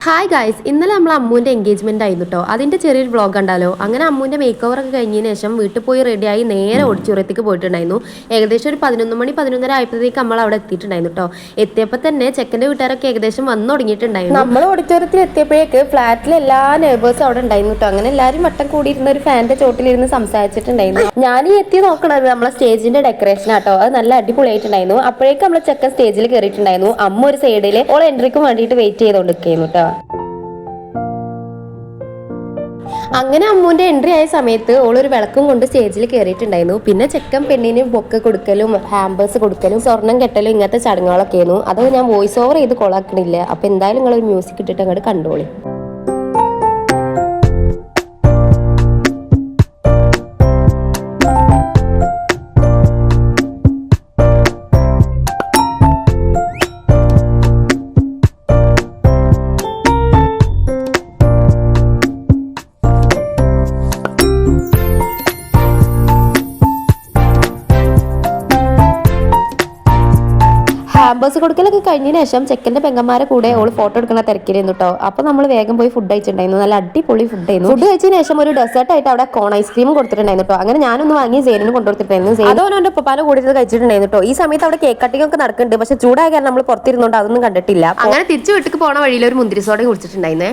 Hi guys, ഇന്നലെ നമ്മൾ അമ്മൂൻ്റെ engagement ആയിരുന്നു കേട്ടോ. അതിന്റെ ചെറിയൊരു വ്ളോഗ് ഉണ്ടല്ലോ. അങ്ങനെ അമ്മൂൻ്റെ മേക്ക് ഓവർ ഒക്കെ കഴിഞ്ഞതിന് ശേഷം വീട്ടിൽ പോയി റെഡിയായി നേരെ ഓഡിറ്റോറിയത്തേക്ക് പോയിട്ടുണ്ടായിരുന്നു. ഏകദേശം ഒരു 11 മണി 11:30 ആയപ്പോഴത്തേക്ക് നമ്മൾ അവിടെ എത്തിയിട്ടുണ്ടായിരുന്നു കേട്ടോ. എത്തിയപ്പോൾ തന്നെ ചെക്കൻ്റെ വീട്ടുകാരൊക്കെ ഏകദേശം വന്നു തുടങ്ങിയിട്ടുണ്ടായിരുന്നു. നമ്മൾ ഓഡിറ്റോറിയത്തിൽ എത്തിയപ്പോഴേക്ക് ഫ്ലാറ്റിലെ എല്ലാ നെയ്ബേഴ്സും അവിടെ ഉണ്ടായിരുന്നു കേട്ടോ. അങ്ങനെ എല്ലാവരും വട്ടം കൂടിയിരുന്ന ഒരു ഫാൻ്റെ ചോട്ടിലിരുന്ന് സംസാരിച്ചിട്ടുണ്ടായിരുന്നു. ഞാൻ ഈ എത്തി നോക്കണത് നമ്മളെ സ്റ്റേജിന്റെ ഡെക്കറേഷൻ ആട്ടോ. അത് നല്ല അടിപൊളിയായിട്ടുണ്ടായിരുന്നു. അപ്പോഴേക്കും നമ്മളെ ചെക്കൻ സ്റ്റേജിൽ കയറിയിട്ടുണ്ടായിരുന്നു. അമ്മ ഒരു സൈഡിൽ ഓൾ എൻട്രിക്ക് വേണ്ടിയിട്ട് വെയിറ്റ് ചെയ്തുകൊണ്ടിരിക്കുന്നു കേട്ടോ. അങ്ങനെ അമ്മൂന്റെ എൻട്രി ആയ സമയത്ത് ഓളൊരു വിളക്കും കൊണ്ട് സ്റ്റേജിൽ കയറിയിട്ടുണ്ടായിരുന്നു. പിന്നെ ചെക്കൻ പെണ്ണിന് ബൊക്കെ കൊടുക്കലും ഹാമ്പേഴ്സ് കൊടുക്കലും സ്വർണം കെട്ടലും ഇങ്ങനത്തെ ചടങ്ങുകളൊക്കെ ആയിരുന്നു. അത് ഞാൻ വോയിസ് ഓവർ ചെയ്ത് കൊളാക്കണില്ല. അപ്പൊ എന്തായാലും നിങ്ങൾ ഒരു മ്യൂസിക് ഇട്ടിട്ട് അങ്ങോട്ട് കണ്ടോളി. ഹാമ്പേഴ്സ് കൊടുക്കലൊക്കെ കഴിഞ്ഞതിന് ശേഷം ചെക്കൻ്റെ പെങ്ങന്മാരെ കൂടെ ഓള് ഫോട്ടോ എടുക്കുന്ന തിരക്കിലായിരുന്നു കേട്ടോ. അപ്പോൾ നമ്മൾ വേഗം പോയി ഫുഡ് കഴിച്ചിട്ടുണ്ടായിരുന്നു. നല്ല അടിപൊളി ഫുഡ് ആയിരുന്നു. ഫുഡ് കഴിച്ചതിന് ശേഷം ഒരു ഡെസേർട്ട് ആയിട്ട് അവിടെ കോൺ ഐസ്ക്രീം കൊടുത്തിട്ടുണ്ടായിരുന്നു കേട്ടോ. അങ്ങനെ ഞാനൊന്ന് വാങ്ങി സേനിന് കൊണ്ടുകൊടുത്തിട്ടുണ്ടായിരുന്നു. അതോനും എൻ്റെ ഉപ്പാനെ കൂടിയിട്ട് കഴിച്ചിട്ടുണ്ടായിരുന്നു കേട്ടോ. ഈ സമയത്ത് അവിടെ കേക്ക് കട്ടിംഗ് ഒക്കെ നടക്കുന്നുണ്ട്. പക്ഷെ ചൂടായ കാരണം നമ്മൾ പുറത്തിരുന്നോണ്ട് അതൊന്നും കണ്ടിട്ടില്ല. അങ്ങനെ തിരിച്ചു വീട്ടിൽ പോണ വഴിയിൽ ഒരു മുന്തിരി സോഡ കുടിച്ചിട്ടുണ്ടായിരുന്നേ.